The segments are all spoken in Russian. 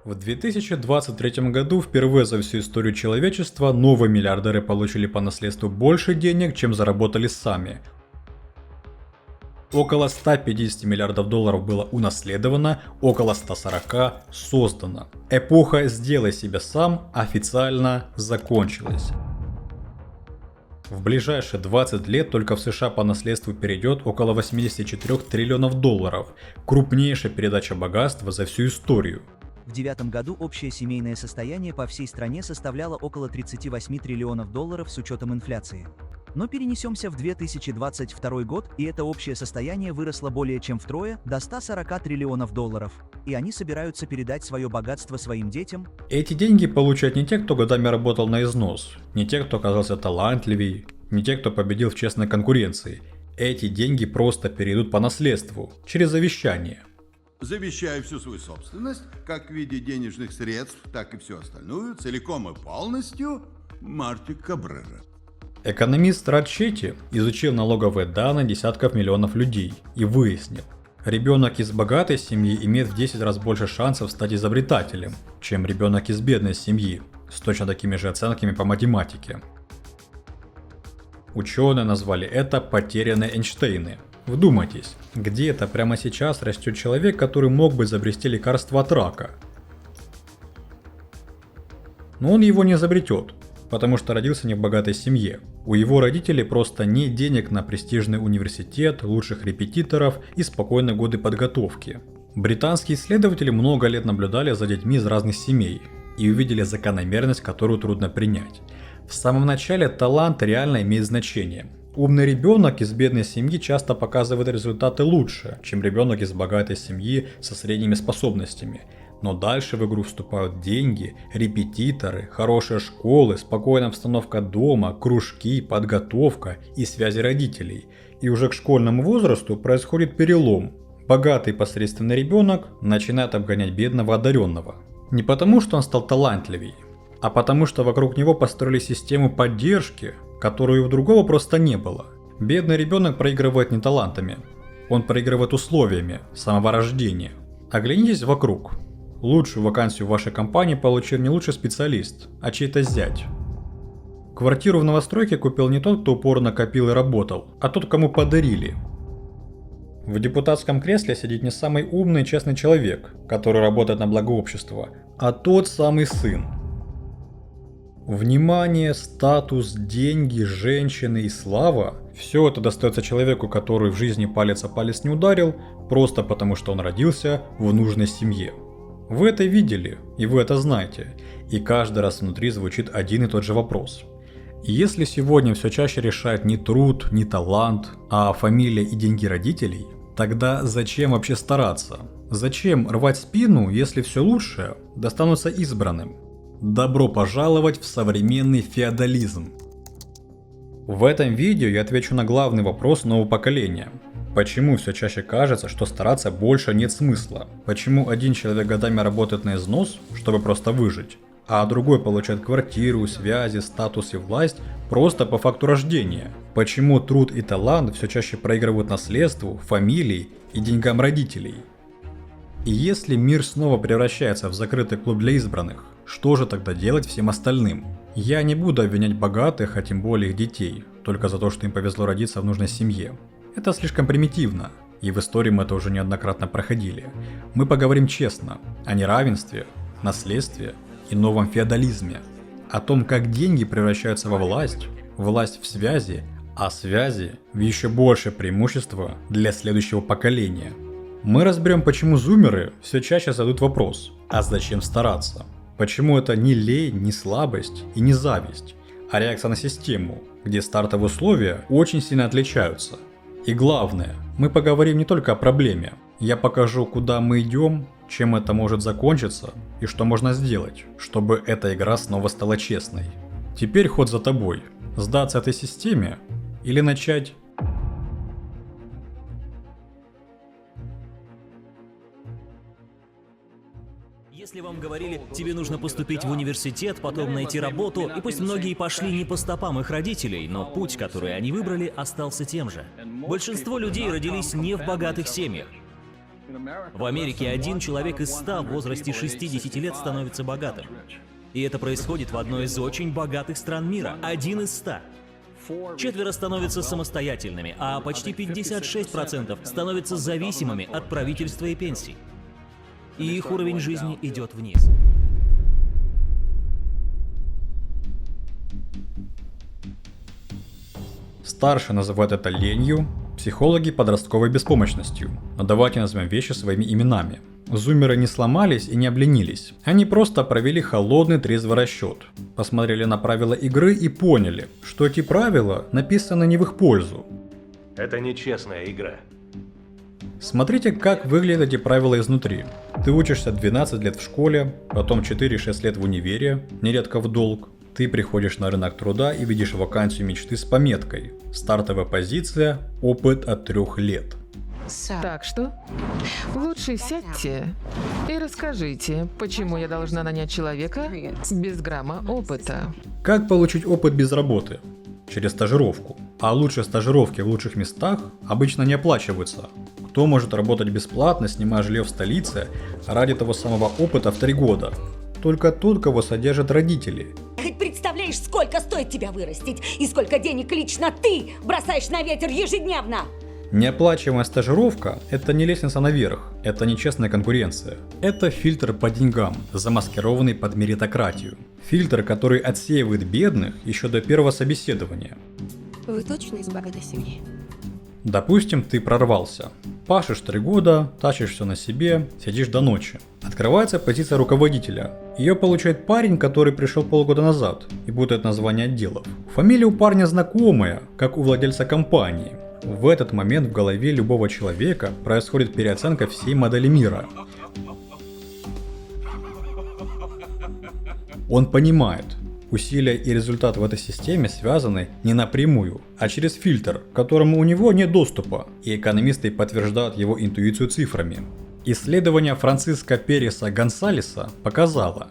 В 2023 году впервые за всю историю человечества новые миллиардеры получили по наследству больше денег, чем заработали сами. Около 150 миллиардов долларов было унаследовано, около 140 создано. Эпоха «сделай себя сам» официально закончилась. В ближайшие 20 лет только в США по наследству перейдет около 84 триллионов долларов, крупнейшая передача богатства за всю историю. В 2009 году общее семейное состояние по всей стране составляло около 38 триллионов долларов с учетом инфляции. Но перенесемся в 2022 год, и это общее состояние выросло более чем втрое, до 140 триллионов долларов. И они собираются передать свое богатство своим детям. Эти деньги получают не те, кто годами работал на износ, не те, кто оказался талантливее, не те, кто победил в честной конкуренции. Эти деньги просто перейдут по наследству, через завещание. Завещаю всю свою собственность, как в виде денежных средств, так и все остальное, целиком и полностью Марти Кабрера. Экономист Рачетти изучил налоговые данные десятков миллионов людей и выяснил, ребенок из богатой семьи имеет в 10 раз больше шансов стать изобретателем, чем ребенок из бедной семьи, с точно такими же оценками по математике. Ученые назвали это «потерянные Эйнштейны». Вдумайтесь, где-то прямо сейчас растет человек, который мог бы изобрести лекарство от рака. Но он его не изобретет, потому что родился не в богатой семье. У его родителей просто нет денег на престижный университет, лучших репетиторов и спокойные годы подготовки. Британские исследователи много лет наблюдали за детьми из разных семей и увидели закономерность, которую трудно принять. В самом начале талант реально имеет значение. Умный ребенок из бедной семьи часто показывает результаты лучше, чем ребенок из богатой семьи со средними способностями. Но дальше в игру вступают деньги, репетиторы, хорошие школы, спокойная обстановка дома, кружки, подготовка и связи родителей. И уже к школьному возрасту происходит перелом. Богатый посредственный ребенок начинает обгонять бедного одаренного. Не потому, что он стал талантливее, а потому, что вокруг него построили систему поддержки, которую у другого просто не было. Бедный ребенок проигрывает не талантами, он проигрывает условиями самого рождения. Оглянитесь вокруг. Лучшую вакансию в вашей компании получил не лучший специалист, а чей-то зять. Квартиру в новостройке купил не тот, кто упорно копил и работал, а тот, кому подарили. В депутатском кресле сидит не самый умный и честный человек, который работает на благо общества, а тот самый сын. Внимание, статус, деньги, женщины и слава – все это достается человеку, который в жизни палец о палец не ударил, просто потому что он родился в нужной семье. Вы это видели, и вы это знаете, и каждый раз внутри звучит один и тот же вопрос. И если сегодня все чаще решает не труд, не талант, а фамилия и деньги родителей, тогда зачем вообще стараться? Зачем рвать спину, если все лучшее достанутся избранным? Добро пожаловать в современный феодализм. В этом видео я отвечу на главный вопрос нового поколения. Почему все чаще кажется, что стараться больше нет смысла? Почему один человек годами работает на износ, чтобы просто выжить, а другой получает квартиру, связи, статус и власть просто по факту рождения? Почему труд и талант все чаще проигрывают наследству, фамилии и деньгам родителей? И если мир снова превращается в закрытый клуб для избранных, что же тогда делать всем остальным? Я не буду обвинять богатых, а тем более их детей, только за то, что им повезло родиться в нужной семье. Это слишком примитивно, и в истории мы это уже неоднократно проходили. Мы поговорим честно о неравенстве, наследстве и новом феодализме, о том, как деньги превращаются во власть, власть в связи, а связи в еще большее преимущество для следующего поколения. Мы разберем, почему зумеры все чаще задают вопрос, а зачем стараться? Почему это не лень, не слабость и не зависть, а реакция на систему, где стартовые условия очень сильно отличаются. И главное, мы поговорим не только о проблеме. Я покажу, куда мы идем, чем это может закончиться и что можно сделать, чтобы эта игра снова стала честной. Теперь ход за тобой. Сдаться этой системе или начать... Если вам говорили, тебе нужно поступить в университет, потом найти работу, и пусть многие пошли не по стопам их родителей, но путь, который они выбрали, остался тем же. Большинство людей родились не в богатых семьях. В Америке 1 человек из 100 в возрасте 60 лет становится богатым. И это происходит в одной из очень богатых стран мира. 1 из 100. 4 становятся самостоятельными, а почти 56% становятся зависимыми от правительства и пенсий. И их уровень жизни идет вниз. Старшие называют это ленью, психологи – подростковой беспомощностью. Но давайте назовем вещи своими именами. Зумеры не сломались и не обленились. Они просто провели холодный трезвый расчет. Посмотрели на правила игры и поняли, что эти правила написаны не в их пользу. Это нечестная игра. Смотрите, как выглядят эти правила изнутри. Ты учишься 12 лет в школе, потом 4-6 лет в универе, нередко в долг. Ты приходишь на рынок труда и видишь вакансию мечты с пометкой «Стартовая позиция, опыт от 3 лет». Так что, лучше сядьте и расскажите, почему я должна нанять человека без грамма опыта. Как получить опыт без работы? Через стажировку. А лучшие стажировки в лучших местах обычно не оплачиваются. Кто может работать бесплатно, снимая жилье в столице, ради того самого опыта в 3 года? Только тот, кого содержат родители. Хоть представляешь, сколько стоит тебя вырастить и сколько денег лично ты бросаешь на ветер ежедневно? Неоплачиваемая стажировка – это не лестница наверх, это нечестная конкуренция. Это фильтр по деньгам, замаскированный под меритократию. Фильтр, который отсеивает бедных еще до первого собеседования. Вы точно из богатой семьи? Допустим, ты прорвался. Пашешь 3 года, тащишь все на себе, сидишь до ночи. Открывается позиция руководителя. Ее получает парень, который пришел полгода назад и путает название отделов. Фамилия у парня знакомая, как у владельца компании. В этот момент в голове любого человека происходит переоценка всей модели мира. Он понимает, усилия и результат в этой системе связаны не напрямую, а через фильтр, к которому у него нет доступа, и экономисты подтверждают его интуицию цифрами. Исследование Франциско Переса Гонсалеса показало,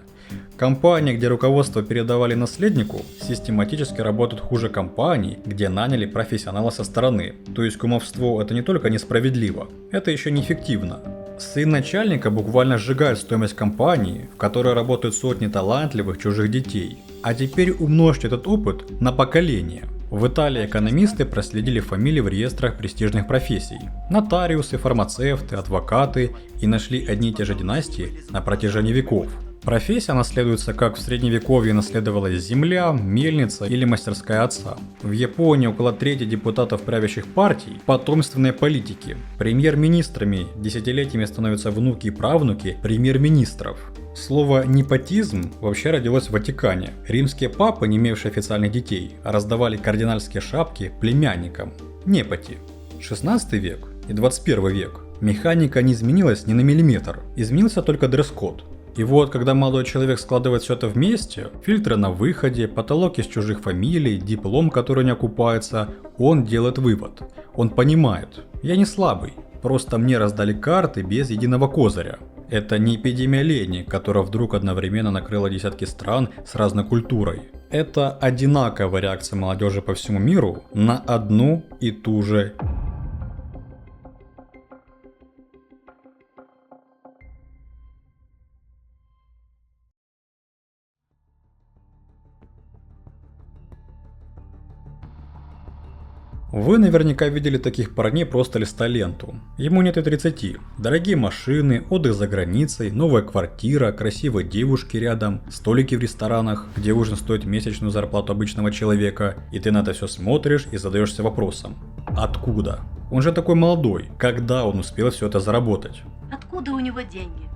компании, где руководство передавали наследнику, систематически работают хуже компаний, где наняли профессионала со стороны. То есть кумовство – это не только несправедливо, это еще неэффективно. Сын начальника буквально сжигает стоимость компании, в которой работают сотни талантливых чужих детей. А теперь умножьте этот опыт на поколение. В Италии экономисты проследили фамилии в реестрах престижных профессий. Нотариусы, фармацевты, адвокаты и нашли одни и те же династии на протяжении веков. Профессия наследуется, как в средневековье наследовалась земля, мельница или мастерская отца. В Японии около трети депутатов правящих партий – потомственные политики. Премьер-министрами десятилетиями становятся внуки и правнуки премьер-министров. Слово «непотизм» вообще родилось в Ватикане. Римские папы, не имевшие официальных детей, раздавали кардинальские шапки племянникам – непоти. 16 век и 21 век. Механика не изменилась ни на миллиметр, изменился только дресс-код. И вот, когда молодой человек складывает все это вместе, фильтры на выходе, потолок из чужих фамилий, диплом, который не окупается, он делает вывод. Он понимает, я не слабый, просто мне раздали карты без единого козыря. Это не эпидемия лени, которая вдруг одновременно накрыла десятки стран с разной культурой. Это одинаковая реакция молодежи по всему миру на одну и ту же. Вы наверняка видели таких парней, просто листая ленту. Ему нет и 30. Дорогие машины, отдых за границей, новая квартира, красивые девушки рядом, столики в ресторанах, где ужин стоит месячную зарплату обычного человека, и ты на это все смотришь и задаешься вопросом: откуда? Он же такой молодой, когда он успел все это заработать? Откуда у него деньги?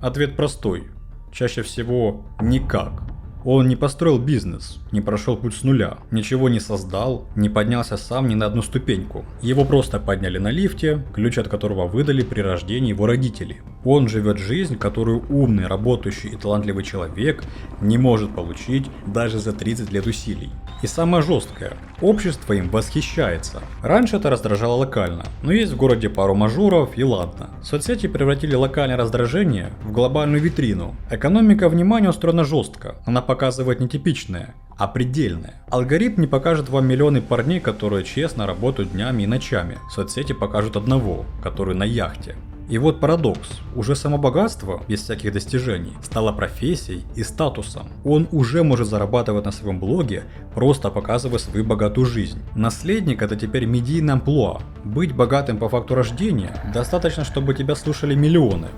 Ответ простой. Чаще всего никак. Он не построил бизнес, не прошел путь с нуля, ничего не создал, не поднялся сам ни на одну ступеньку. Его просто подняли на лифте, ключ от которого выдали при рождении его родители. Он живет жизнь, которую умный, работающий и талантливый человек не может получить даже за 30 лет усилий. И самое жесткое, общество им восхищается. Раньше это раздражало локально, но есть в городе пару мажоров и ладно. Соцсети превратили локальное раздражение в глобальную витрину. Экономика внимания устроена жестко, она показывает не типичное, а предельное. Алгоритм не покажет вам миллионы парней, которые честно работают днями и ночами. Соцсети покажут одного, который на яхте. И вот парадокс. Уже само богатство, без всяких достижений, стало профессией и статусом. Он уже может зарабатывать на своем блоге, просто показывая свою богатую жизнь. Наследник — это теперь медийное амплуа. Быть богатым по факту рождения достаточно, чтобы тебя слушали миллионы.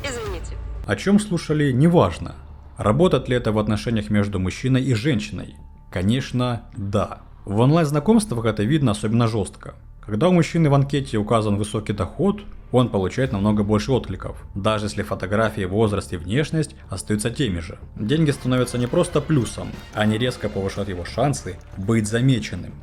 Извините. О чем слушали, неважно. Работает ли это в отношениях между мужчиной и женщиной? Конечно, да. В онлайн-знакомствах это видно особенно жестко. Когда у мужчины в анкете указан высокий доход, он получает намного больше откликов, даже если фотографии, возраст и внешность остаются теми же. Деньги становятся не просто плюсом, они резко повышают его шансы быть замеченным.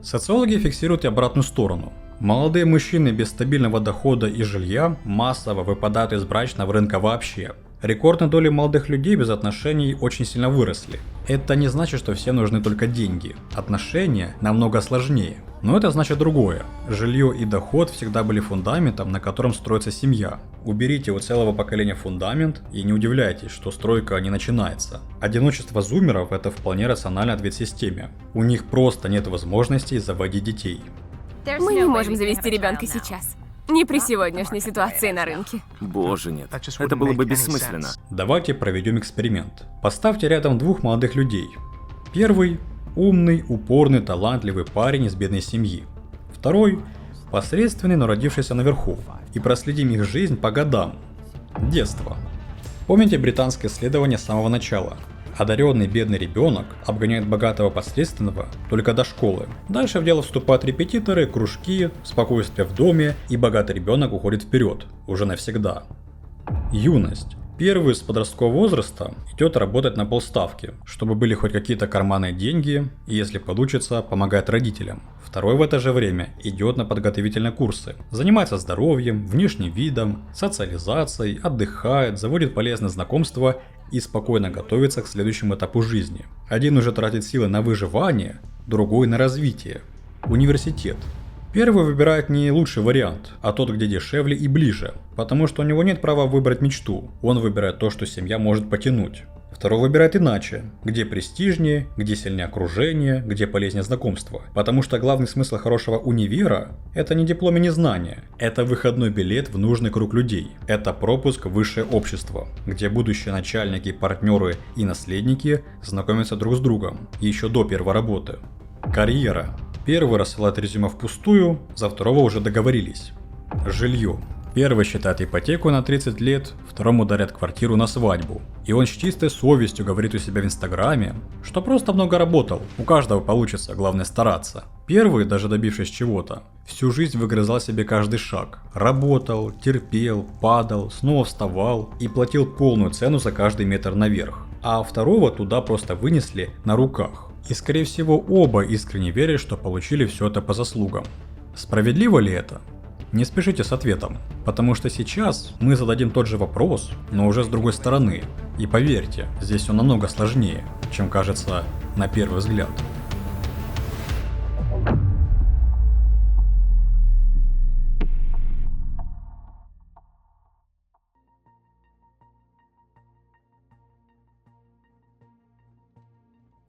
Социологи фиксируют и обратную сторону. Молодые мужчины без стабильного дохода и жилья массово выпадают из брачного рынка вообще. Рекордные доли молодых людей без отношений очень сильно выросли. Это не значит, что всем нужны только деньги. Отношения намного сложнее. Но это значит другое. Жилье и доход всегда были фундаментом, на котором строится семья. Уберите у целого поколения фундамент и не удивляйтесь, что стройка не начинается. Одиночество зумеров – это вполне рациональный ответ системе. У них просто нет возможности заводить детей. Мы не можем завести ребенка сейчас. Не при сегодняшней ситуации на рынке. Боже, нет. Это было бы бессмысленно. Давайте проведем эксперимент. Поставьте рядом двух молодых людей. Первый – умный, упорный, талантливый парень из бедной семьи. Второй – посредственный, но родившийся наверху. И проследим их жизнь по годам. Детство. Помните британское исследование с самого начала? Одаренный бедный ребенок обгоняет богатого посредственного только до школы. Дальше в дело вступают репетиторы, кружки, спокойствие в доме, и богатый ребенок уходит вперед, уже навсегда. Юность. Первый с подросткового возраста идет работать на полставки, чтобы были хоть какие-то карманные деньги, и если получится, помогает родителям. Второй в это же время идет на подготовительные курсы, занимается здоровьем, внешним видом, социализацией, отдыхает, заводит полезные знакомства и спокойно готовится к следующему этапу жизни. Один уже тратит силы на выживание, другой на развитие. Университет. Первый выбирает не лучший вариант, а тот, где дешевле и ближе, потому что у него нет права выбрать мечту, он выбирает то, что семья может потянуть. Второй выбирает иначе, где престижнее, где сильнее окружение, где полезнее знакомство, потому что главный смысл хорошего универа – это не диплом и не знания, это выходной билет в нужный круг людей, это пропуск в высшее общество, где будущие начальники, партнеры и наследники знакомятся друг с другом еще до первой работы. Карьера. Первый рассылает резюме впустую, за второго уже договорились. Жилье. Первый считает ипотеку на 30 лет, второму дарят квартиру на свадьбу. И он с чистой совестью говорит у себя в инстаграме, что просто много работал, у каждого получится, главное стараться. Первый, даже добившись чего-то, всю жизнь выгрызал себе каждый шаг. Работал, терпел, падал, снова вставал и платил полную цену за каждый метр наверх. А второго туда просто вынесли на руках. И скорее всего оба искренне верят, что получили все это по заслугам. Справедливо ли это? Не спешите с ответом, потому что сейчас мы зададим тот же вопрос, но уже с другой стороны. И поверьте, здесь все намного сложнее, чем кажется на первый взгляд.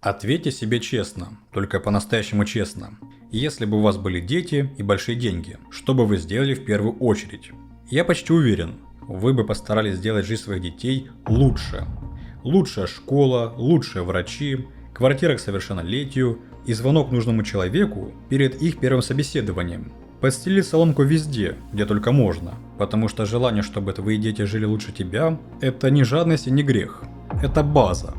Ответьте себе честно, только по-настоящему честно. Если бы у вас были дети и большие деньги, что бы вы сделали в первую очередь? Я почти уверен, вы бы постарались сделать жизнь своих детей лучше. Лучшая школа, лучшие врачи, квартира к совершеннолетию и звонок нужному человеку перед их первым собеседованием. Подстелить соломку везде, где только можно, потому что желание, чтобы твои дети жили лучше тебя, это не жадность и не грех, это база.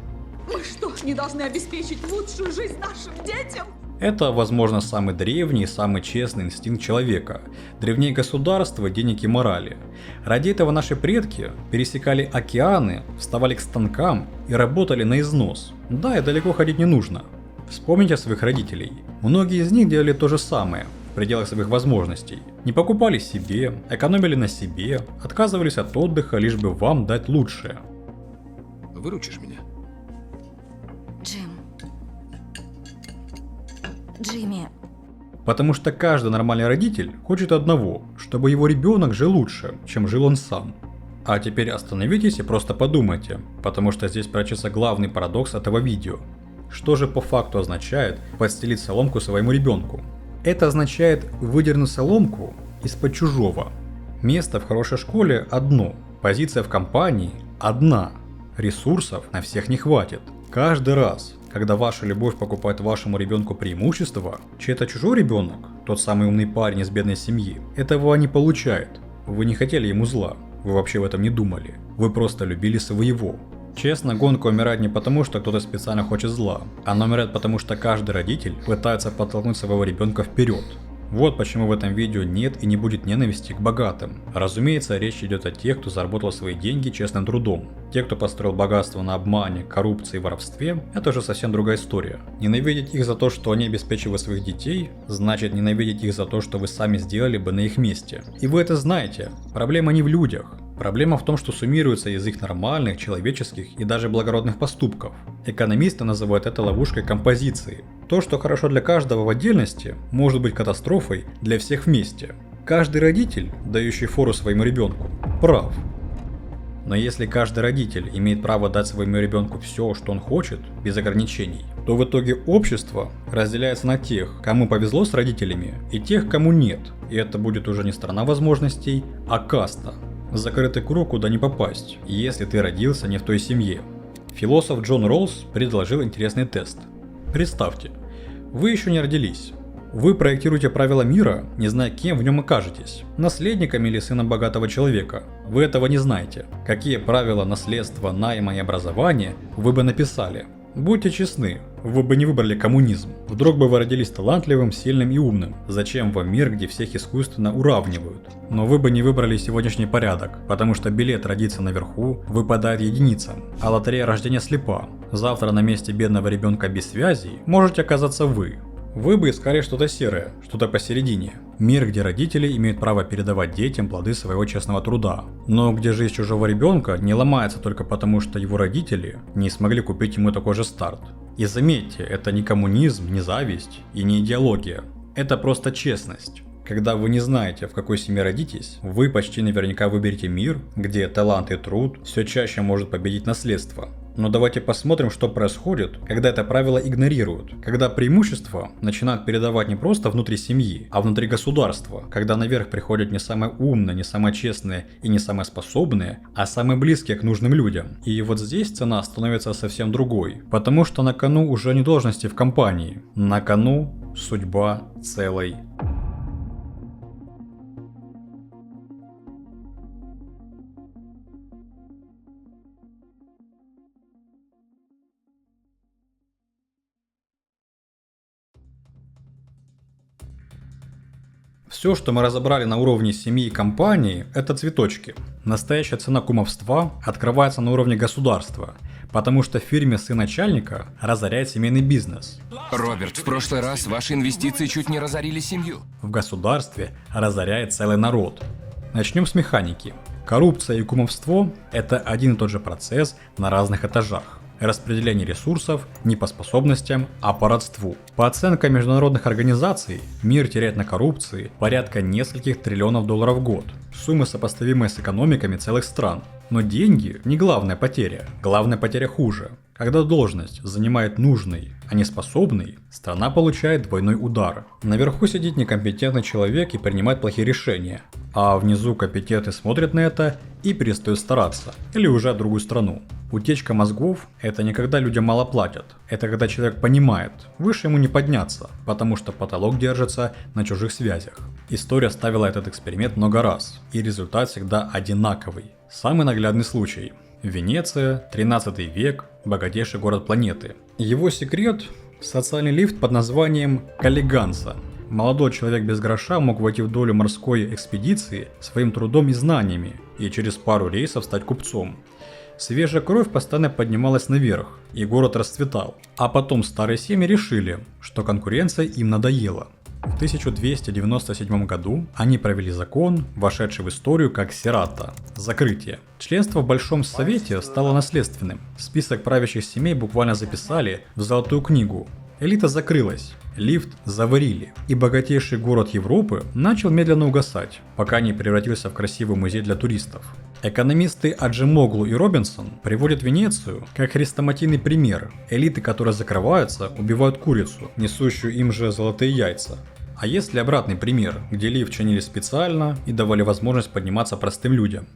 Мы что, не должны обеспечить лучшую жизнь нашим детям? Это, возможно, самый древний и самый честный инстинкт человека, древнее государства, денег и морали. Ради этого наши предки пересекали океаны, вставали к станкам и работали на износ. Да, и далеко ходить не нужно. Вспомните своих родителей. Многие из них делали то же самое, в пределах своих возможностей. Не покупали себе, экономили на себе, отказывались от отдыха, лишь бы вам дать лучшее. Выручишь меня? Джимми. Потому что каждый нормальный родитель хочет одного, чтобы его ребенок жил лучше, чем жил он сам. А теперь остановитесь и просто подумайте, потому что здесь прячется главный парадокс этого видео. Что же по факту означает подстелить соломку своему ребенку? Это означает выдернуть соломку из-под чужого. Место в хорошей школе одно, позиция в компании одна, ресурсов на всех не хватит. Каждый раз, когда ваша любовь покупает вашему ребенку преимущество, чей-то чужой ребенок, тот самый умный парень из бедной семьи, этого не получает. Вы не хотели ему зла, вы вообще в этом не думали, вы просто любили своего. Честно, гонка умирает не потому, что кто-то специально хочет зла, она умирает потому, что каждый родитель пытается подтолкнуть своего ребенка вперед. Вот почему в этом видео нет и не будет ненависти к богатым. Разумеется, речь идет о тех, кто заработал свои деньги честным трудом. Те, кто построил богатство на обмане, коррупции и воровстве, это уже совсем другая история. Ненавидеть их за то, что они обеспечивают своих детей, значит ненавидеть их за то, что вы сами сделали бы на их месте. И вы это знаете. Проблема не в людях. Проблема в том, что суммируется из их нормальных, человеческих и даже благородных поступков. Экономисты называют это ловушкой композиции. То, что хорошо для каждого в отдельности, может быть катастрофой для всех вместе. Каждый родитель, дающий фору своему ребенку, прав. Но если каждый родитель имеет право дать своему ребенку все, что он хочет, без ограничений, то в итоге общество разделяется на тех, кому повезло с родителями, и тех, кому нет. И это будет уже не страна возможностей, а каста. Закрытый круг, куда не попасть, если ты родился не в той семье. Философ Джон Роллс предложил интересный тест. Представьте, вы еще не родились. Вы проектируете правила мира, не зная, кем в нем окажетесь. Наследником или сыном богатого человека. Вы этого не знаете. Какие правила наследства, найма и образования вы бы написали? Будьте честны, вы бы не выбрали коммунизм. Вдруг бы вы родились талантливым, сильным и умным. Зачем вам мир, где всех искусственно уравнивают? Но вы бы не выбрали сегодняшний порядок, потому что билет родиться наверху выпадает единицам, а лотерея рождения слепа. Завтра на месте бедного ребенка без связей можете оказаться вы. Вы бы искали что-то серое, что-то посередине. Мир, где родители имеют право передавать детям плоды своего честного труда. Но где жизнь чужого ребенка не ломается только потому, что его родители не смогли купить ему такой же старт. И заметьте, это не коммунизм, не зависть и не идеология. Это просто честность. Когда вы не знаете, в какой семье родитесь, вы почти наверняка выберете мир, где талант и труд все чаще может победить наследство. Но давайте посмотрим, что происходит, когда это правило игнорируют, когда преимущества начинают передавать не просто внутри семьи, а внутри государства, когда наверх приходят не самые умные, не самые честные и не самые способные, а самые близкие к нужным людям. И вот здесь цена становится совсем другой, потому что на кону уже не должности в компании, на кону судьба целой. Все, что мы разобрали на уровне семьи и компании, это цветочки. Настоящая цена кумовства открывается на уровне государства, потому что в фирме сын начальника разоряет семейный бизнес. Роберт, в прошлый раз ваши инвестиции чуть не разорили семью. В государстве разоряет целый народ. Начнем с механики. Коррупция и кумовство – это один и тот же процесс на разных этажах. Распределение ресурсов не по способностям, а по родству. По оценкам международных организаций, мир теряет на коррупции порядка нескольких триллионов долларов в год. Суммы, сопоставимые с экономиками целых стран. Но деньги не главная потеря. Главная потеря хуже. Когда должность занимает нужный, а не способный, страна получает двойной удар. Наверху сидит некомпетентный человек и принимает плохие решения. А внизу компетентный смотрит на это и перестает стараться. Или уезжает в другую страну. Утечка мозгов – это не когда людям мало платят. Это когда человек понимает, выше ему не подняться, потому что потолок держится на чужих связях. История ставила этот эксперимент много раз, и результат всегда одинаковый. Самый наглядный случай. Венеция, 13 век, богатейший город планеты. Его секрет – социальный лифт под названием Коллеганса. Молодой человек без гроша мог войти в долю морской экспедиции своим трудом и знаниями, и через пару рейсов стать купцом. Свежая кровь постоянно поднималась наверх, и город расцветал. А потом старые семьи решили, что конкуренция им надоела. В 1297 году они провели закон, вошедший в историю как Сирата – закрытие. Членство в Большом Совете стало наследственным. Список правящих семей буквально записали в Золотую книгу. Элита закрылась, лифт заварили, и богатейший город Европы начал медленно угасать, пока не превратился в красивый музей для туристов. Экономисты Аджемоглу и Робинсон приводят Венецию как хрестоматийный пример. Элиты, которые закрываются, убивают курицу, несущую им же золотые яйца. А есть ли обратный пример, где лифт чинили специально и давали возможность подниматься простым людям?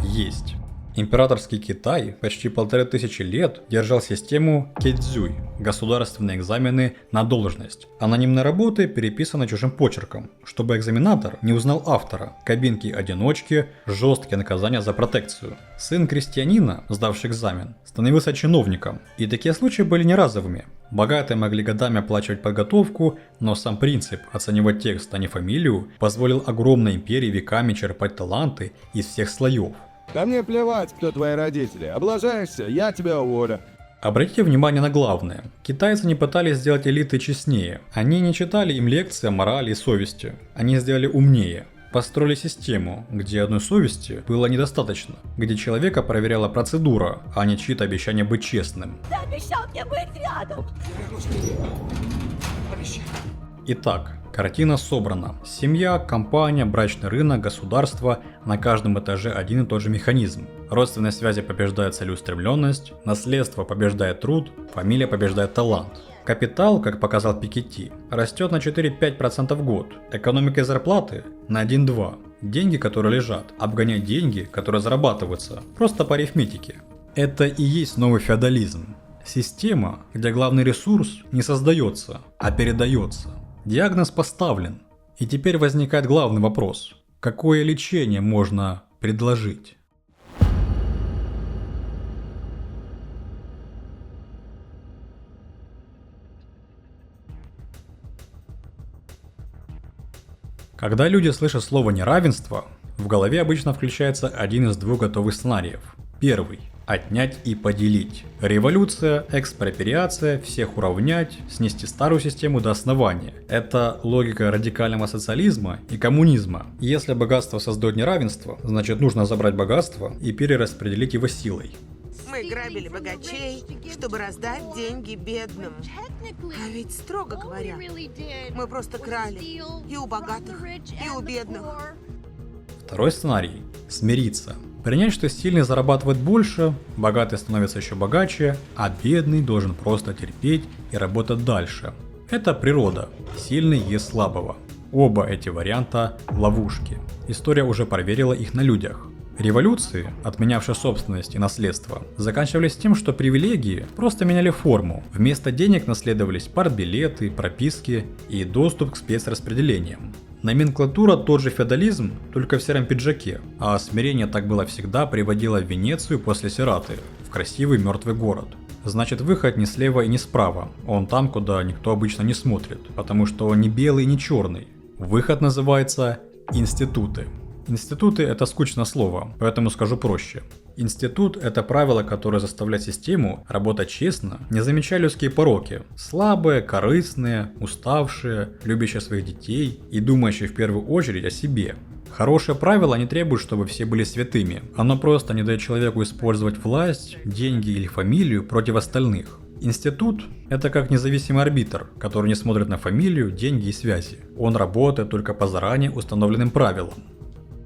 Есть. Императорский Китай почти 1500 лет держал систему Кэйдзюй – государственные экзамены на должность. Анонимные работы переписаны чужим почерком, чтобы экзаменатор не узнал автора, кабинки-одиночки, жесткие наказания за протекцию. Сын крестьянина, сдавший экзамен, становился чиновником, и такие случаи были не разовыми. Богатые могли годами оплачивать подготовку, но сам принцип оценивать текст, а не фамилию, позволил огромной империи веками черпать таланты из всех слоев. Да мне плевать, кто твои родители. Облажаешься, я тебя уволю. Обратите внимание на главное. Китайцы не пытались сделать элиты честнее. Они не читали им лекции о морали и совести. Они сделали умнее. Построили систему, где одной совести было недостаточно. Где человека проверяла процедура, а не чьи-то обещания быть честным. Ты обещал мне быть рядом. Итак, картина собрана. Семья, компания, брачный рынок, государство. На каждом этаже один и тот же механизм. Родственные связи побеждает целеустремленность, наследство побеждает труд, фамилия побеждает талант. Капитал, как показал Piketty, растет на 4-5% в год. Экономика и зарплаты на 1-2. Деньги, которые лежат, обгоняют деньги, которые зарабатываются. Просто по арифметике. Это и есть новый феодализм. Система, где главный ресурс не создается, а передается. Диагноз поставлен. И теперь возникает главный вопрос. Какое лечение можно предложить? Когда люди слышат слово «неравенство», в голове обычно включается один из двух готовых сценариев. Первый – отнять и поделить. Революция, экспроприация, всех уравнять, снести старую систему до основания. Это логика радикального социализма и коммунизма. Если богатство создает неравенство, значит нужно забрать богатство и перераспределить его силой. Мы грабили богачей, чтобы раздать деньги бедным. А ведь, строго говоря, мы просто крали и у богатых, и у бедных. Второй сценарий – смириться. Принять, что сильный зарабатывает больше, богатый становится еще богаче, а бедный должен просто терпеть и работать дальше. Это природа. Сильный ест слабого. Оба эти варианта – ловушки. История уже проверила их на людях. Революции, отменявшие собственность и наследство, заканчивались тем, что привилегии просто меняли форму. Вместо денег наследовались партбилеты, прописки и доступ к спецраспределениям. Номенклатура тот же феодализм, только в сером пиджаке, а смирение так было всегда приводило в Венецию после Сираты, в красивый мертвый город. Значит, выход не слева и не справа, он там, куда никто обычно не смотрит, потому что он не белый и не черный. Выход называется институты. Институты – это скучное слово, поэтому скажу проще. Институт – это правило, которое заставляет систему работать честно, не замечая людские пороки. Слабые, корыстные, уставшие, любящие своих детей и думающие в первую очередь о себе. Хорошее правило не требует, чтобы все были святыми. Оно просто не дает человеку использовать власть, деньги или фамилию против остальных. Институт – это как независимый арбитр, который не смотрит на фамилию, деньги и связи. Он работает только по заранее установленным правилам.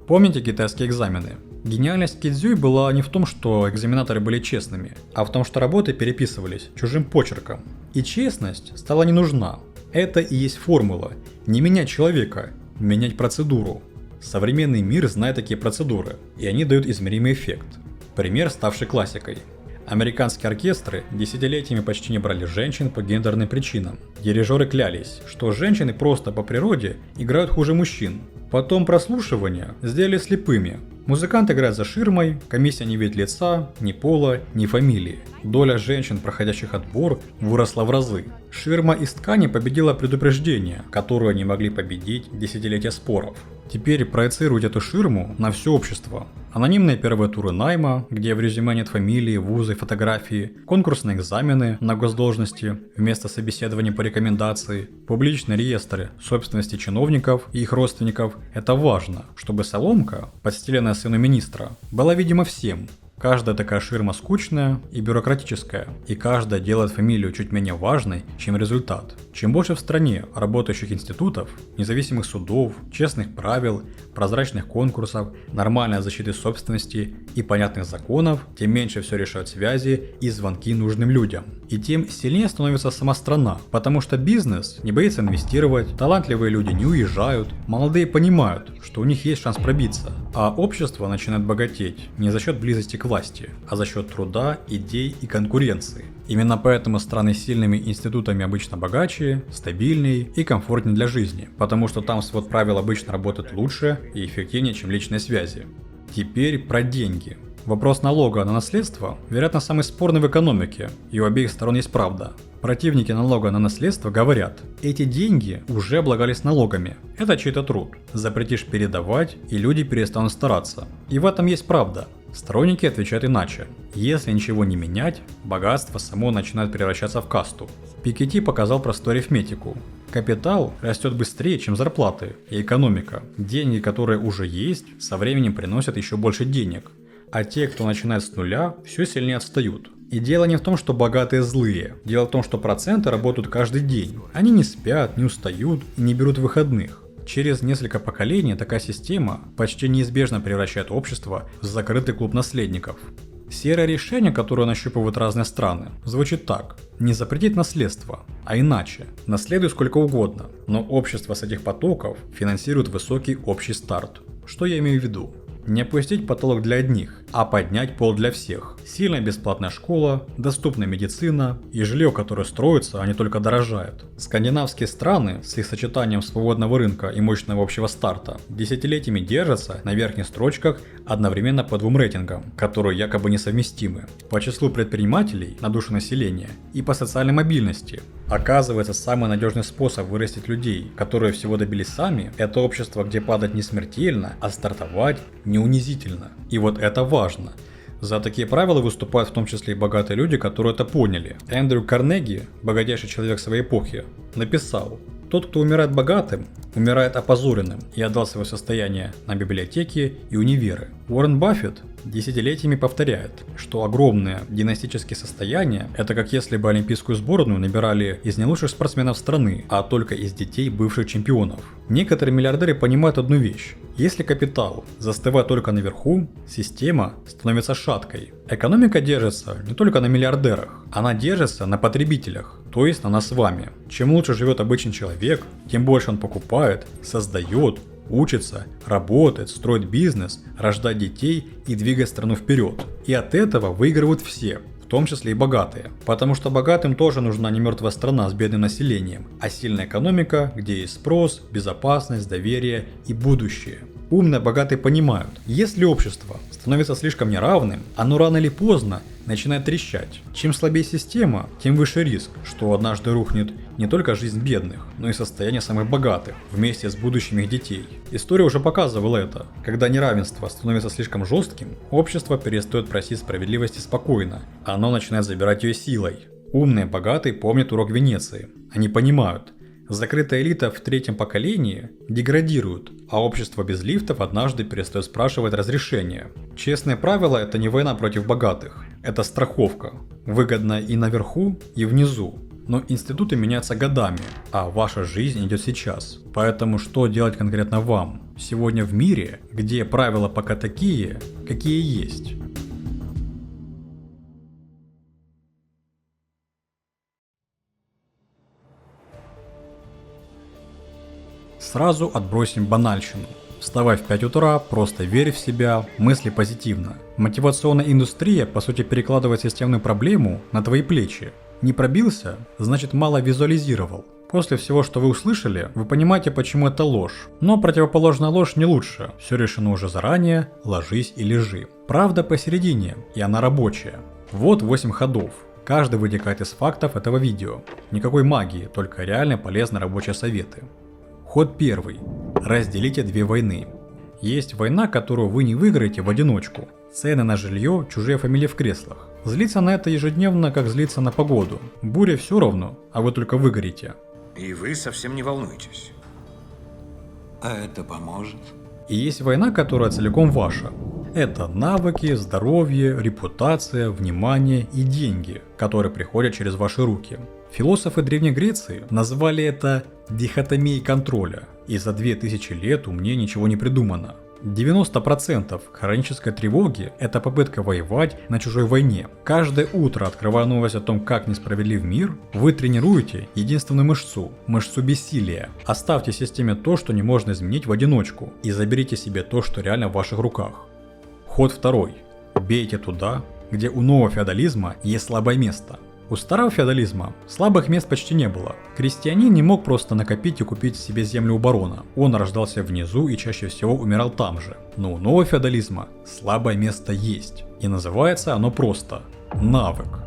Помните китайские экзамены? Гениальность Кэйдзюй была не в том, что экзаменаторы были честными, а в том, что работы переписывались чужим почерком. И честность стала не нужна. Это и есть формула. Не менять человека, менять процедуру. Современный мир знает такие процедуры, и они дают измеримый эффект. Пример, ставший классикой. Американские оркестры десятилетиями почти не брали женщин по гендерным причинам. Дирижеры клялись, что женщины просто по природе играют хуже мужчин. Потом прослушивания сделали слепыми. Музыкант играет за ширмой, комиссия не видит лица, ни пола, ни фамилии. Доля женщин, проходящих отбор, выросла в разы. Ширма из ткани победила предупреждение, которое не могли победить десятилетия споров. Теперь проецируйте эту ширму на все общество. Анонимные первые туры найма, где в резюме нет фамилии, вуза и фотографии, конкурсные экзамены на госдолжности вместо собеседований по рекомендации, публичные реестры собственности чиновников и их родственников. Это важно, чтобы соломка, подстеленная сыну министра, была видима всем. Каждая такая ширма скучная и бюрократическая, и каждая делает фамилию чуть менее важной, чем результат. Чем больше в стране работающих институтов, независимых судов, честных правил, прозрачных конкурсов, нормальной защиты собственности и понятных законов, тем меньше все решают связи и звонки нужным людям. И тем сильнее становится сама страна, потому что бизнес не боится инвестировать, талантливые люди не уезжают, молодые понимают, что у них есть шанс пробиться, а общество начинает богатеть не за счет близости к власти, а за счет труда, идей и конкуренции. Именно поэтому страны с сильными институтами обычно богаче, стабильнее и комфортнее для жизни, потому что там свод правил обычно работает лучше и эффективнее, чем личные связи. Теперь про деньги. Вопрос налога на наследство, вероятно, самый спорный в экономике, и у обеих сторон есть правда. Противники налога на наследство говорят, эти деньги уже облагались налогами, это чей-то труд, запретишь передавать, и люди перестанут стараться. И в этом есть правда. Сторонники отвечают иначе. Если ничего не менять, богатство само начинает превращаться в касту. Piketty показал простую арифметику. Капитал растет быстрее, чем зарплаты и экономика. Деньги, которые уже есть, со временем приносят еще больше денег. А те, кто начинает с нуля, все сильнее отстают. И дело не в том, что богатые злые. Дело в том, что проценты работают каждый день. Они не спят, не устают и не берут выходных. Через несколько поколений такая система почти неизбежно превращает общество в закрытый клуб наследников. Серое решение, которое нащупывают разные страны, звучит так. Не запретить наследство, а иначе. Наследуй сколько угодно, но общество с этих потоков финансирует высокий общий старт. Что я имею в виду? Не опустить потолок для одних, а поднять пол для всех. Сильная бесплатная школа, доступная медицина и жилье, которое строится, а не только дорожает. Скандинавские страны с их сочетанием свободного рынка и мощного общего старта десятилетиями держатся на верхних строчках одновременно по двум рейтингам, которые якобы несовместимы. По числу предпринимателей на душу населения и по социальной мобильности. Оказывается, самый надежный способ вырастить людей, которые всего добились сами, это общество, где падать не смертельно, а стартовать не унизительно. И вот это важно. За такие правила выступают в том числе и богатые люди, которые это поняли. Эндрю Карнеги, богатейший человек своей эпохи, написал: «Тот, кто умирает богатым, умирает опозоренным и отдал свое состояние на библиотеки и универы». Уоррен Баффет десятилетиями повторяет, что огромные династические состояния – это как если бы олимпийскую сборную набирали из не лучших спортсменов страны, а только из детей бывших чемпионов. Некоторые миллиардеры понимают одну вещь. Если капитал застывает только наверху, система становится шаткой. Экономика держится не только на миллиардерах, она держится на потребителях, то есть на нас с вами. Чем лучше живет обычный человек, тем больше он покупает, создает, учится, работает, строит бизнес, рождает детей и двигает страну вперед. И от этого выигрывают все, в том числе и богатые. Потому что богатым тоже нужна не мертвая страна с бедным населением, а сильная экономика, где есть спрос, безопасность, доверие и будущее. Умные богатые понимают, если общество становится слишком неравным, оно рано или поздно начинает трещать. Чем слабее система, тем выше риск, что однажды рухнет не только жизнь бедных, но и состояние самых богатых, вместе с будущими их детей. История уже показывала это. Когда неравенство становится слишком жестким, общество перестает просить справедливости спокойно, а оно начинает забирать ее силой. Умные богатые помнят урок Венеции. Они понимают, закрытая элита в третьем поколении деградирует, а общество без лифтов однажды перестает спрашивать разрешения. Честные правила – это не война против богатых, это страховка. Выгодно и наверху, и внизу. Но институты меняются годами, а ваша жизнь идет сейчас. Поэтому что делать конкретно вам? Сегодня в мире, где правила пока такие, какие есть. Сразу отбросим банальщину. Вставай в 5 утра, просто верь в себя, мысли позитивно. Мотивационная индустрия по сути перекладывает системную проблему на твои плечи. Не пробился, значит мало визуализировал. После всего, что вы услышали, вы понимаете, почему это ложь. Но противоположная ложь не лучше. Все решено уже заранее, ложись и лежи. Правда посередине, и она рабочая. Вот 8 ходов. Каждый вытекает из фактов этого видео. Никакой магии, только реально полезные рабочие советы. Ход первый. Разделите две войны. Есть война, которую вы не выиграете в одиночку. Цены на жилье, чужие фамилии в креслах. Злиться на это ежедневно, как злиться на погоду. Буре все равно, а вы только выгорите. И вы совсем не волнуетесь. А это поможет? И есть война, которая целиком ваша. Это навыки, здоровье, репутация, внимание и деньги, которые приходят через ваши руки. Философы Древней Греции назвали это дихотомией контроля, и за 2000 лет умнее ничего не придумано. 90% хронической тревоги – это попытка воевать на чужой войне. Каждое утро, открывая новость о том, как несправедлив мир, вы тренируете единственную мышцу – мышцу бессилия. Оставьте системе то, что не можно изменить в одиночку, и заберите себе то, что реально в ваших руках. Ход второй. Бейте туда, где у нового феодализма есть слабое место. У старого феодализма слабых мест почти не было. Крестьянин не мог просто накопить и купить себе землю у барона. Он рождался внизу и чаще всего умирал там же. Но у нового феодализма слабое место есть. И называется оно просто навык.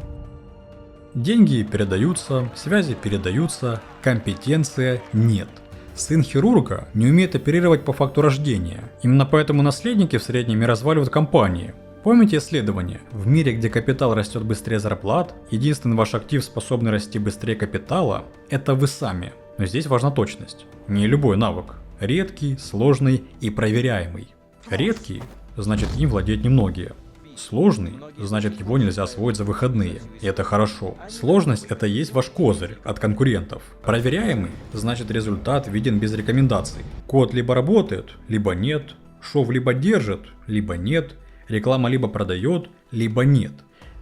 Деньги передаются, связи передаются, компетенция нет. Сын хирурга не умеет оперировать по факту рождения. Именно поэтому наследники в среднем и разваливают компании. Помните исследование? В мире, где капитал растет быстрее зарплат, единственный ваш актив, способный расти быстрее капитала, это вы сами. Но здесь важна точность. Не любой навык. Редкий, сложный и проверяемый. Редкий – значит им владеют немногие. Сложный – значит его нельзя освоить за выходные. И это хорошо. Сложность – это и есть ваш козырь от конкурентов. Проверяемый – значит результат виден без рекомендаций. Код либо работает, либо нет. Шов либо держит, либо нет. Реклама либо продает, либо нет.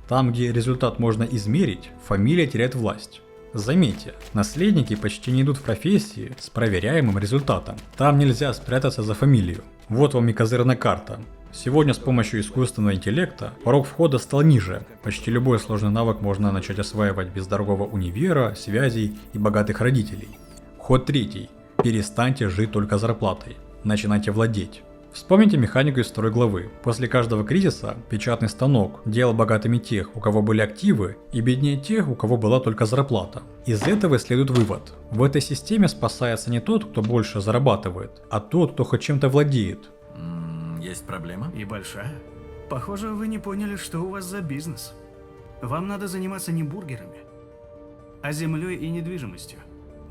Там, где результат можно измерить, фамилия теряет власть. Заметьте, наследники почти не идут в профессии с проверяемым результатом. Там нельзя спрятаться за фамилию. Вот вам и козырная карта. Сегодня с помощью искусственного интеллекта порог входа стал ниже. Почти любой сложный навык можно начать осваивать без дорогого универа, связей и богатых родителей. Ход третий. Перестаньте жить только зарплатой. Начинайте владеть. Вспомните механику из 2 главы. После каждого кризиса печатный станок делал богатыми тех, у кого были активы, и беднее тех, у кого была только зарплата. Из этого следует вывод. В этой системе спасается не тот, кто больше зарабатывает, а тот, кто хоть чем-то владеет. Есть проблема? И большая. Похоже, вы не поняли, что у вас за бизнес. Вам надо заниматься не бургерами, а землей и недвижимостью.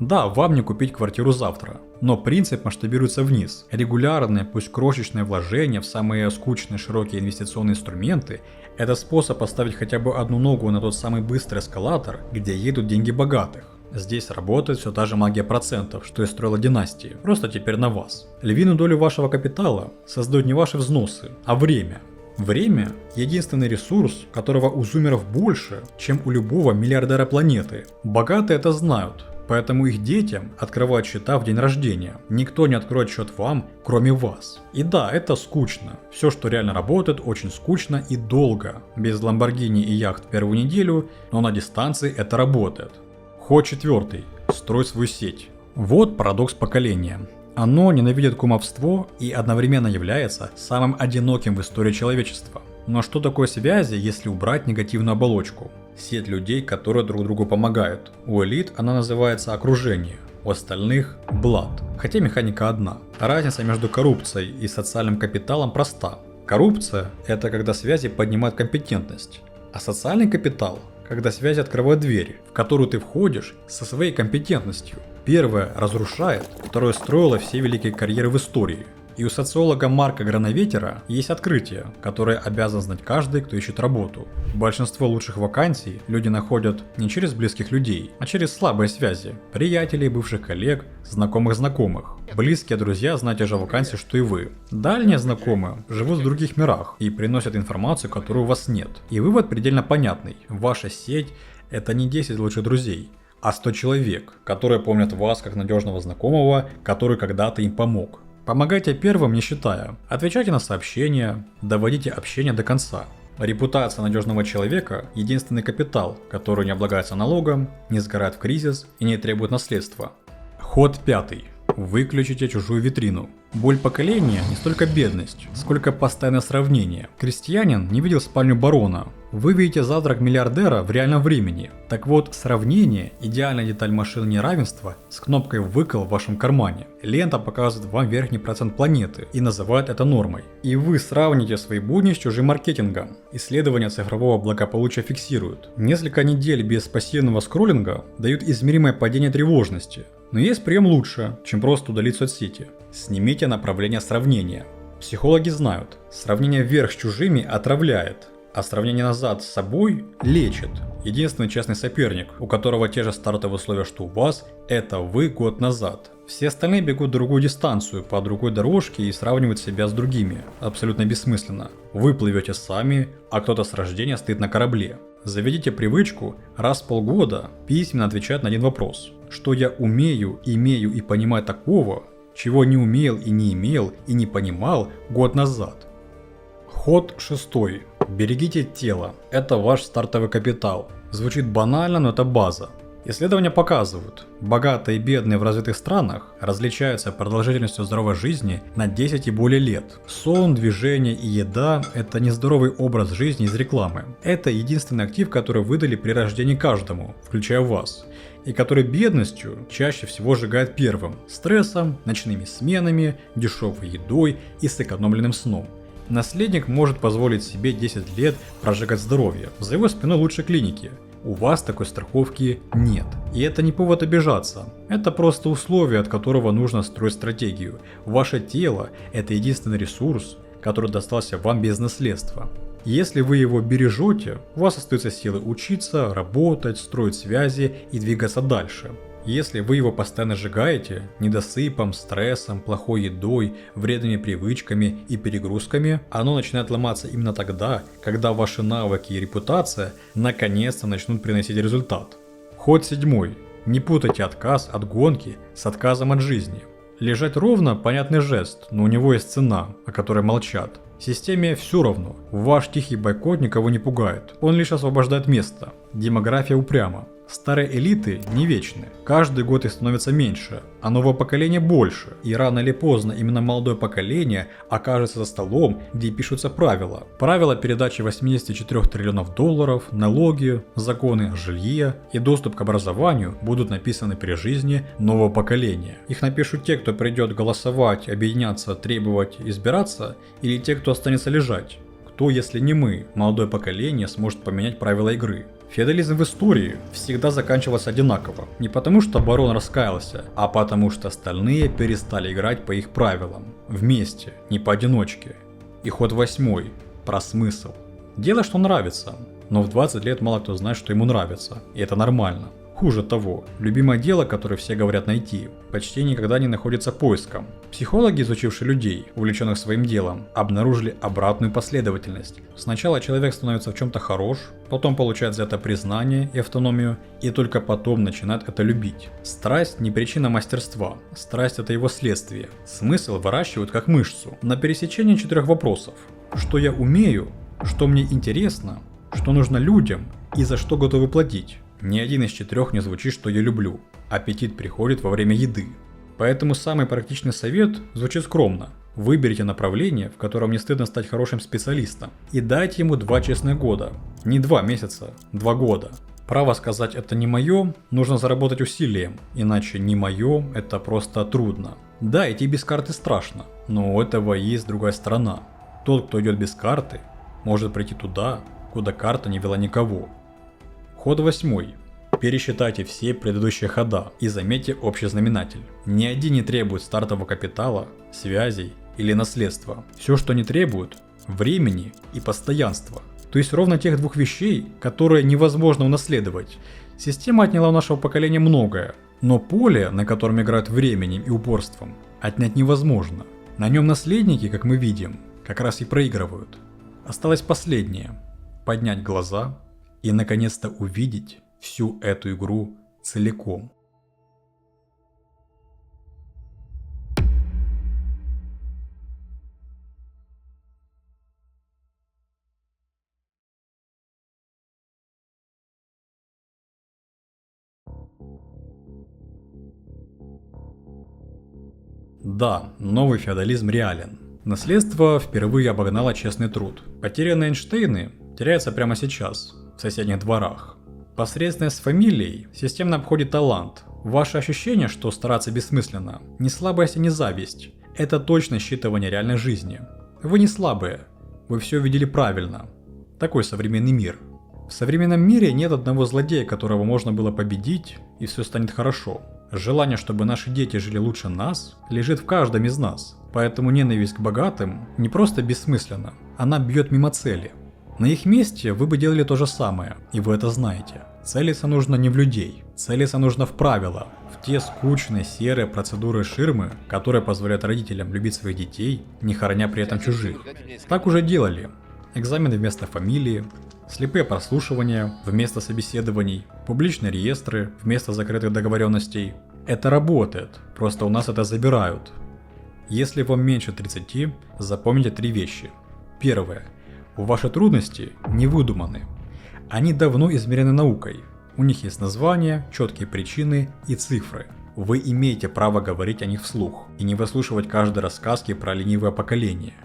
Да, вам не купить квартиру завтра, но принцип масштабируется вниз. Регулярные, пусть крошечные вложения в самые скучные широкие инвестиционные инструменты – это способ поставить хотя бы одну ногу на тот самый быстрый эскалатор, где едут деньги богатых. Здесь работает все та же магия процентов, что и строила династии, просто теперь на вас. Львиную долю вашего капитала создают не ваши взносы, а время. Время – единственный ресурс, которого у зумеров больше, чем у любого миллиардера планеты. Богатые это знают. Поэтому их детям открывают счета в день рождения. Никто не откроет счет вам, кроме вас. И да, это скучно. Все, что реально работает, очень скучно и долго. Без Ламборгини и яхт первую неделю, но на дистанции это работает. Ход четвертый. Строй свою сеть. Вот парадокс поколения. Оно ненавидит кумовство и одновременно является самым одиноким в истории человечества. Но что такое связи, если убрать негативную оболочку? Сеть людей, которые друг другу помогают. У элит она называется окружение, у остальных – блат. Хотя механика одна. Разница между коррупцией и социальным капиталом проста. Коррупция – это когда связи поднимают компетентность, а социальный капитал – когда связи открывают дверь, в которую ты входишь со своей компетентностью. Первое разрушает, второе строило все великие карьеры в истории. И у социолога Марка Грановетера есть открытие, которое обязан знать каждый, кто ищет работу. Большинство лучших вакансий люди находят не через близких людей, а через слабые связи. Приятелей, бывших коллег, знакомых. Близкие друзья знают те же вакансии, что и вы. Дальние знакомые живут в других мирах и приносят информацию, которой у вас нет. И вывод предельно понятный. Ваша сеть – это не 10 лучших друзей, а 100 человек, которые помнят вас как надежного знакомого, который когда-то им помог. Помогайте первым, не считая. Отвечайте на сообщения, доводите общение до конца. Репутация надежного человека – единственный капитал, который не облагается налогом, не сгорает в кризис и не требует наследства. Ход пятый. Выключите чужую витрину. Боль поколения не столько бедность, сколько постоянное сравнение. Крестьянин не видел спальню барона. Вы видите завтрак миллиардера в реальном времени. Так вот, сравнение – идеальная деталь машины неравенства с кнопкой «выкл» в вашем кармане. Лента показывает вам верхний процент планеты и называет это нормой. И вы сравните свои будни с чужим маркетингом. Исследования цифрового благополучия фиксируют. Несколько недель без пассивного скроллинга дают измеримое падение тревожности. Но есть прием лучше, чем просто удалить соцсети. Снимите направление сравнения. Психологи знают, сравнение вверх с чужими отравляет, а сравнение назад с собой лечит. Единственный честный соперник, у которого те же стартовые условия, что у вас, это вы год назад. Все остальные бегут другую дистанцию, по другой дорожке и сравнивают себя с другими. Абсолютно бессмысленно. Вы плывете сами, а кто-то с рождения стоит на корабле. Заведите привычку раз в полгода письменно отвечать на один вопрос. Что я умею, имею и понимаю такого, чего не умел и не имел и не понимал год назад. Ход 6. Берегите тело. Это ваш стартовый капитал. Звучит банально, но это база. Исследования показывают, богатые и бедные в развитых странах различаются продолжительностью здоровой жизни на 10 и более лет. Сон, движение и еда – это нездоровый образ жизни из рекламы. Это единственный актив, который выдали при рождении каждому, включая вас, и который бедностью чаще всего сжигает первым – стрессом, ночными сменами, дешевой едой и сэкономленным сном. Наследник может позволить себе 10 лет прожигать здоровье, за его спиной лучше клиники. У вас такой страховки нет. И это не повод обижаться. Это просто условие, от которого нужно строить стратегию. Ваше тело – это единственный ресурс, который достался вам без наследства. Если вы его бережете, у вас остаются силы учиться, работать, строить связи и двигаться дальше. Если вы его постоянно сжигаете недосыпом, стрессом, плохой едой, вредными привычками и перегрузками, оно начинает ломаться именно тогда, когда ваши навыки и репутация наконец-то начнут приносить результат. Ход 7. Не путайте отказ от гонки с отказом от жизни. Лежать ровно – понятный жест, но у него есть цена, о которой молчат. Системе все равно, ваш тихий бойкот никого не пугает, он лишь освобождает место. Демография упряма. Старые элиты не вечны, каждый год их становится меньше, а новое поколение больше, и рано или поздно именно молодое поколение окажется за столом, где пишутся правила. Правила передачи 84 триллионов долларов, налоги, законы о жилье и доступ к образованию будут написаны при жизни нового поколения. Их напишут те, кто придет голосовать, объединяться, требовать, избираться, или те, кто останется лежать. Кто, если не мы, молодое поколение, сможет поменять правила игры? Феодализм в истории всегда заканчивался одинаково. Не потому что барон раскаялся, а потому что остальные перестали играть по их правилам. Вместе, не поодиночке. И ход 8. Про смысл. Делай, что нравится. Но в 20 лет мало кто знает, что ему нравится. И это нормально. Хуже того, любимое дело, которое все говорят найти, почти никогда не находится поиском. Психологи, изучившие людей, увлеченных своим делом, обнаружили обратную последовательность. Сначала человек становится в чем-то хорош, потом получает за это признание и автономию, и только потом начинает это любить. Страсть не причина мастерства, страсть это его следствие. Смысл выращивают как мышцу. На пересечении 4 вопросов. Что я умею, что мне интересно, что нужно людям и за что готовы платить. Ни один из 4 не звучит, что я люблю. Аппетит приходит во время еды. Поэтому самый практичный совет звучит скромно. Выберите направление, в котором не стыдно стать хорошим специалистом. И дайте ему 2 честных года. Не 2 месяца, 2 года. Право сказать «это не мое» нужно заработать усилием. Иначе «не мое» это просто трудно. Да, идти без карты страшно, но у этого есть другая сторона. Тот, кто идет без карты, может прийти туда, куда карта не вела никого. Ход 8. Пересчитайте все предыдущие хода и заметьте общий знаменатель. Ни один не требует стартового капитала, связей или наследства. Все, что они требуют – времени и постоянства. То есть ровно тех 2 вещей, которые невозможно унаследовать. Система отняла у нашего поколения многое, но поле, на котором играют временем и упорством, отнять невозможно. На нем наследники, как мы видим, как раз и проигрывают. Осталось последнее – поднять глаза и наконец-то увидеть всю эту игру целиком. Да, новый феодализм реален. Наследство впервые обогнало честный труд. Потерянные Эйнштейны теряются прямо сейчас, в соседних дворах. Посредственность с фамилией системно обходит талант. Ваше ощущение, что стараться бессмысленно, не слабость и не зависть. Это точно считывание реальной жизни. Вы не слабые, вы все видели правильно. Такой современный мир. В современном мире нет одного злодея, которого можно было победить, и все станет хорошо. Желание, чтобы наши дети жили лучше нас, лежит в каждом из нас. Поэтому ненависть к богатым не просто бессмысленна, она бьет мимо цели. На их месте вы бы делали то же самое, и вы это знаете. Целиться нужно не в людей, целиться нужно в правила, в те скучные серые процедуры ширмы, которые позволяют родителям любить своих детей, не хороня при этом чужих. Так уже делали. Экзамены вместо фамилии, слепые прослушивания вместо собеседований, публичные реестры вместо закрытых договоренностей. Это работает, просто у нас это забирают. Если вам меньше 30, запомните 3 вещи. Первое. Ваши трудности не выдуманы. Они давно измерены наукой. У них есть названия, четкие причины и цифры. Вы имеете право говорить о них вслух и не выслушивать каждой рассказки про ленивое поколение.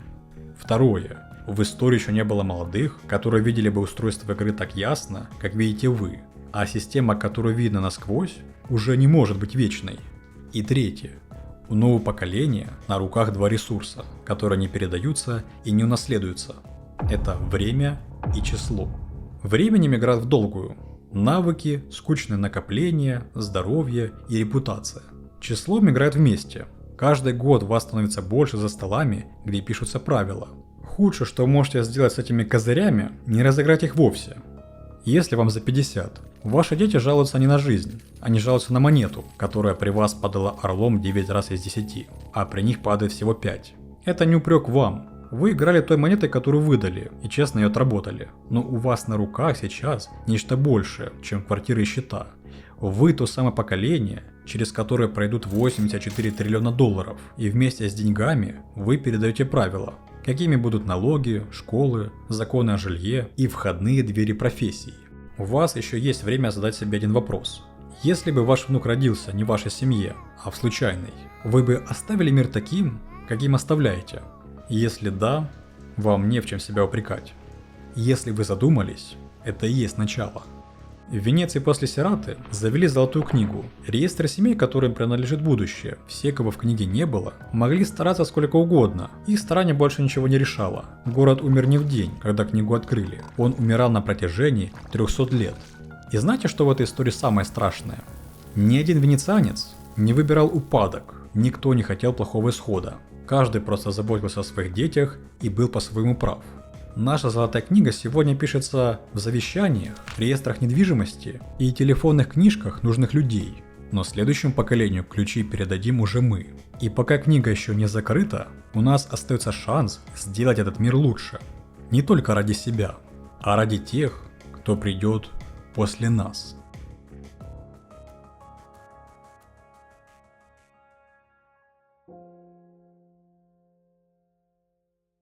Второе. В истории еще не было молодых, которые видели бы устройство игры так ясно, как видите вы. А система, которую видно насквозь, уже не может быть вечной. И третье. У нового поколения на руках 2 ресурса, которые не передаются и не унаследуются. Это время и число. Временем играют в долгую. Навыки, скучные накопления, здоровье и репутация. Числом играют вместе. Каждый год вас становится больше за столами, где пишутся правила. Худшее, что вы можете сделать с этими козырями, не разыграть их вовсе. Если вам за 50, ваши дети жалуются не на жизнь, они жалуются на монету, которая при вас падала орлом 9 раз из 10, а при них падает всего 5. Это не упрек вам. Вы играли той монетой, которую выдали, и честно ее отработали. Но у вас на руках сейчас нечто большее, чем квартиры и счета. Вы то самое поколение, через которое пройдут 84 триллиона долларов, и вместе с деньгами вы передаете правила. Какими будут налоги, школы, законы о жилье и входные двери профессий. У вас еще есть время задать себе один вопрос. Если бы ваш внук родился не в вашей семье, а в случайной, вы бы оставили мир таким, каким оставляете? Если да, вам не в чем себя упрекать. Если вы задумались, это и есть начало. В Венеции после Сераты завели золотую книгу, реестр семей, которым принадлежит будущее. Все, кого в книге не было, могли стараться сколько угодно, их старание больше ничего не решало. Город умер не в день, когда книгу открыли, он умирал на протяжении 300 лет. И знаете, что в этой истории самое страшное? Ни один венецианец не выбирал упадок, никто не хотел плохого исхода. Каждый просто заботился о своих детях и был по-своему прав. Наша золотая книга сегодня пишется в завещаниях, реестрах недвижимости и телефонных книжках нужных людей. Но следующему поколению ключи передадим уже мы. И пока книга еще не закрыта, у нас остается шанс сделать этот мир лучше. Не только ради себя, а ради тех, кто придет после нас.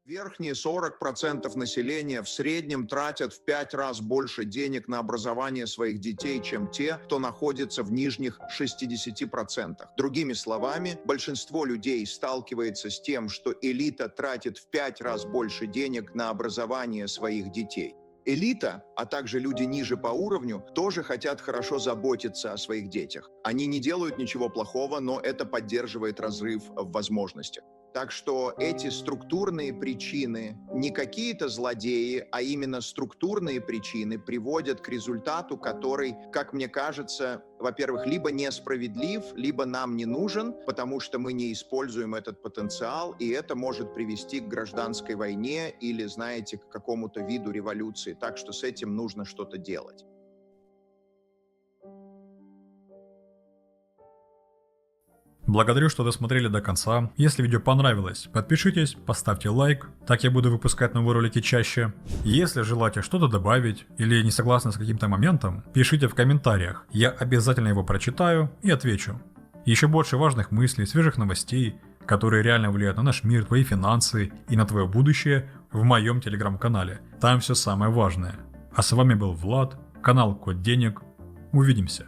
Верхние 40% населения в среднем тратят в 5 раз больше денег на образование своих детей, чем те, кто находится в нижних 60%. Другими словами, большинство людей сталкивается с тем, что элита тратит в 5 раз больше денег на образование своих детей. Элита, а также люди ниже по уровню, тоже хотят хорошо заботиться о своих детях. Они не делают ничего плохого, но это поддерживает разрыв в возможностях. Так что эти структурные причины, не какие-то злодеи, а именно структурные причины приводят к результату, который, как мне кажется, во-первых, либо несправедлив, либо нам не нужен, потому что мы не используем этот потенциал, и это может привести к гражданской войне или, знаете, к какому-то виду революции. Так что с этим нужно что-то делать. Благодарю, что досмотрели до конца. Если видео понравилось, подпишитесь, поставьте лайк, так я буду выпускать новые ролики чаще. Если желаете что-то добавить или не согласны с каким-то моментом, пишите в комментариях, я обязательно его прочитаю и отвечу. Еще больше важных мыслей, свежих новостей, которые реально влияют на наш мир, твои финансы и на твое будущее в моем телеграм-канале. Там все самое важное. А с вами был Влад, канал Код Денег. Увидимся.